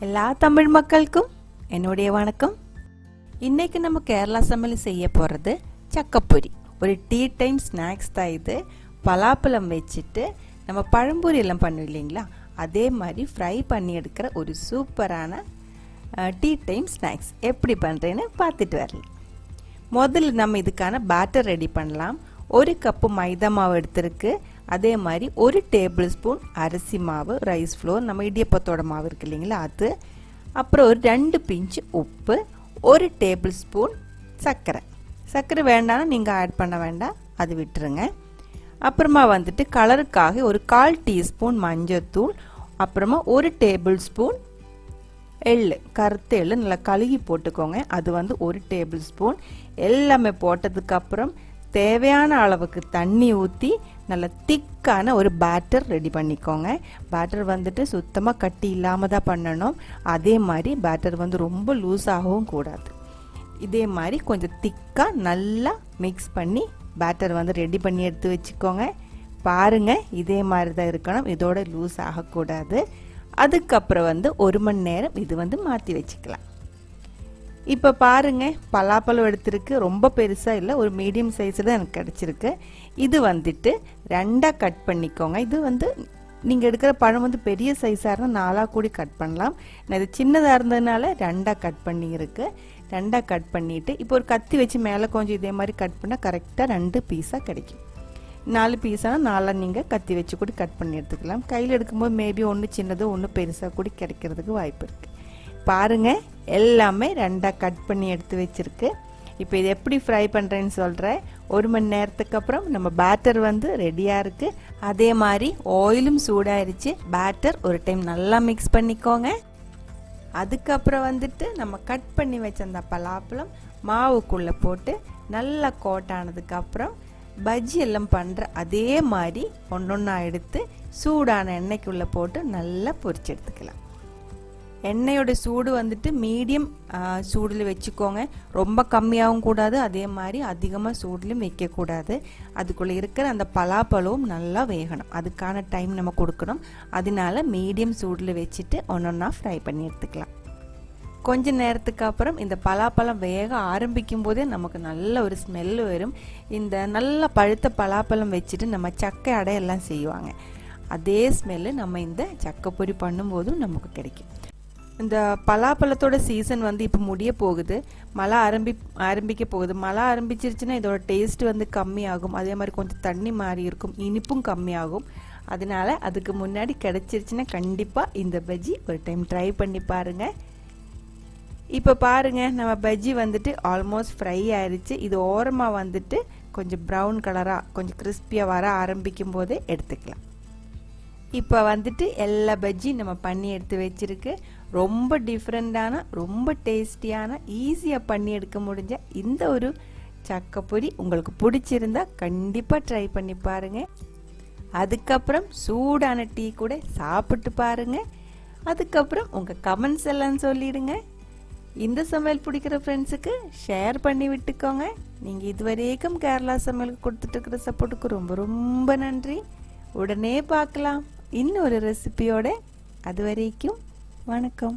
எல்லா தமிழ் மக்களுக்கும் என்னுடைய வணக்கம். இன்னைக்கு நம்ம கேரளா சமையல் செய்ய போகிறது சக்கப்பொரி. ஒரு டீ டைம் ஸ்நாக்ஸ் தான் இது. பலாப்பழம் வச்சுட்டு நம்ம பழம்பொரி எல்லாம் பண்ணுவோம் இல்லைங்களா, அதே மாதிரி ஃப்ரை பண்ணி எடுக்கிற ஒரு சூப்பரான டீ டைம் ஸ்நாக்ஸ் எப்படி பண்ணுறேன்னு பார்த்துட்டு வரலாம். முதல்ல நம்ம இதுக்கான பேட்டர் ரெடி பண்ணலாம். ஒரு கப்பு மைதா மாவு எடுத்துருக்கு. அதே மாதிரி ஒரு டேபிள் ஸ்பூன் அரிசி மாவு, ரைஸ் ஃப்ளோர், நம்ம இடியப்பத்தோட மாவு இருக்கு இல்லைங்களா அது, அப்புறம் ஒரு 2 பிஞ்சு உப்பு, ஒரு டேபிள் ஸ்பூன் சர்க்கரை வேண்டாம்னா நீங்கள் ஆட் பண்ண வேண்டாம், அது விட்டுருங்க. அப்புறமா வந்துட்டு கலருக்காக ஒரு 1/4 டீஸ்பூன் மஞ்சள்தூள், அப்புறமா ஒரு டேபிள் ஸ்பூன் எள்ளு, கருத்து எள்ளு நல்லா கழுகி போட்டுக்கோங்க, அது வந்து ஒரு டேபிள் ஸ்பூன். எல்லாமே போட்டதுக்கப்புறம் தேவையான அளவுக்கு தண்ணி ஊற்றி நல்ல திக்கான ஒரு பேட்டர் ரெடி பண்ணிக்கோங்க. பேட்டர் வந்துட்டு சுத்தமாக கட்டி இல்லாமல் தான் பண்ணணும். அதே மாதிரி பேட்டர் வந்து ரொம்ப லூஸ் ஆகவும் கூடாது. இதே மாதிரி கொஞ்சம் திக்காக நல்லா மிக்ஸ் பண்ணி பேட்டர் வந்து ரெடி பண்ணி எடுத்து வச்சுக்கோங்க. பாருங்கள், இதே மாதிரி தான் இருக்கணும், இதோட லூஸ் ஆகக்கூடாது. அதுக்கப்புறம் வந்து 1 மணி நேரம் இது வந்து மாற்றி வச்சுக்கலாம். இப்போ பாருங்க, பலாப்பழம் எடுத்துருக்கு. ரொம்ப பெருசாக இல்லை, ஒரு மீடியம் சைஸில் தான் எனக்கு கிடச்சிருக்கு. இது வந்துட்டு 2ஆக கட் பண்ணிக்கோங்க. இது வந்து நீங்கள் எடுக்கிற பழம் வந்து பெரிய சைஸாக இருந்தால் 4ஆக கூடி கட் பண்ணலாம். நான் இது சின்னதாக இருந்ததுனால 2ஆக கட் பண்ணியிருக்கு. 2ஆக கட் பண்ணிவிட்டு இப்போ ஒரு கத்தி வச்சு மேலே கொஞ்சம் இதே மாதிரி கட் பண்ணால் கரெக்டாக 2 பீஸாக கிடைக்கும். 4 பீஸாக 4 நீங்கள் கத்தி வச்சு கூட கட் பண்ணி எடுத்துக்கலாம். கையில் எடுக்கும்போது மேபி ஒன்று சின்னது ஒன்று பெருசாக கூட கிடைக்கிறதுக்கு வாய்ப்பு இருக்குது. பாருங்கள், எல்லாமே 2ஆக கட் பண்ணி எடுத்து வச்சுருக்கு. இப்போ இது எப்படி ஃப்ரை பண்ணுறேன்னு சொல்கிறேன். 1 மணி நேரத்துக்கு அப்புறம் நம்ம பேட்டர் வந்து ரெடியாக இருக்குது. அதே மாதிரி ஆயிலும் சூடாயிருச்சு. பேட்டர் ஒரு டைம் நல்லா மிக்ஸ் பண்ணிக்கோங்க. அதுக்கப்புறம் வந்துட்டு நம்ம கட் பண்ணி வச்ச அந்த பலாப்பழம் மாவுக்குள்ளே போட்டு நல்லா கோட் ஆனதுக்கப்புறம் பஜ்ஜி எல்லாம் பண்ணுற அதே மாதிரி ஒன்றொன்னா எடுத்து சூடான எண்ணெய்க்குள்ளே போட்டு நல்லா பொரிச்சு எடுத்துக்கலாம். எண்ணெயோட சூடு வந்துட்டு மீடியம் சூடில் வச்சுக்கோங்க. ரொம்ப கம்மியாகவும் கூடாது, அதே மாதிரி அதிகமாக சூட்லையும் வைக்கக்கூடாது. அதுக்குள்ளே இருக்கிற அந்த பலாப்பழம் நல்லா வேகணும், அதுக்கான டைம் நம்ம கொடுக்கணும். அதனால மீடியம் சூடில் வச்சுட்டு ஒன்றொன்னா ஃப்ரை பண்ணி எடுத்துக்கலாம். கொஞ்ச நேரத்துக்கு அப்புறம் இந்த பலாப்பழம் வேக ஆரம்பிக்கும் போதே நமக்கு நல்ல ஒரு ஸ்மெல் வரும். இந்த நல்ல பழுத்த பலாப்பழம் வச்சுட்டு நம்ம சக்கை அடையெல்லாம் செய்வாங்க, அதே ஸ்மெல்லு நம்ம இந்த சக்கப்பொரி பண்ணும்போதும் நமக்கு கிடைக்கும். இந்த பலாப்பழத்தோட சீசன் வந்து இப்போ முடிய போகுது. மழை ஆரம்பிக்க போகுது. மழை ஆரம்பிச்சிருச்சுன்னா இதோட டேஸ்ட் வந்து கம்மியாகும். அதே மாதிரி கொஞ்சம் தண்ணி மாதிரி இருக்கும், இனிப்பும் கம்மியாகும். அதனால அதுக்கு முன்னாடி கிடைச்சிருச்சுன்னா கண்டிப்பாக இந்த பஜ்ஜி ஒரு டைம் ட்ரை பண்ணி பாருங்கள். இப்போ பாருங்கள், நம்ம பஜ்ஜி வந்துட்டு ஆல்மோஸ்ட் ஃப்ரை ஆயிடுச்சு. இது ஓரமாக வந்துட்டு கொஞ்சம் ப்ரௌன் கலராக கொஞ்சம் கிறிஸ்பியாக வர ஆரம்பிக்கும் போதே எடுத்துக்கலாம். இப்போ வந்துட்டு எல்லா பஜ்ஜி நம்ம பண்ணி எடுத்து வச்சிருக்கு. ரொம்ப டிஃப்ரெண்டான, ரொம்ப டேஸ்டியான, ஈஸியாக பண்ணி எடுக்க முடிஞ்ச இந்த ஒரு சக்கப்பொரி உங்களுக்கு பிடிச்சிருந்தா கண்டிப்பாக ட்ரை பண்ணி பாருங்கள். அதுக்கப்புறம் சூடான டீ கூட சாப்பிட்டு பாருங்கள். அதுக்கப்புறம் உங்கள் கமெண்ட்ஸ் எல்லாம் சொல்லிடுங்க. இந்த சமையல் பிடிக்கிற ஃப்ரெண்ட்ஸுக்கு ஷேர் பண்ணி விட்டுக்கோங்க. நீங்கள் இதுவரைக்கும் கேரளா சமையலுக்கு கொடுத்துட்டு இருக்கிற சப்போர்ட்டுக்கு ரொம்ப ரொம்ப நன்றி. உடனே பார்க்கலாம் இன்னொரு ரெசிபியோட. அது வரைக்கும் வணக்கம்.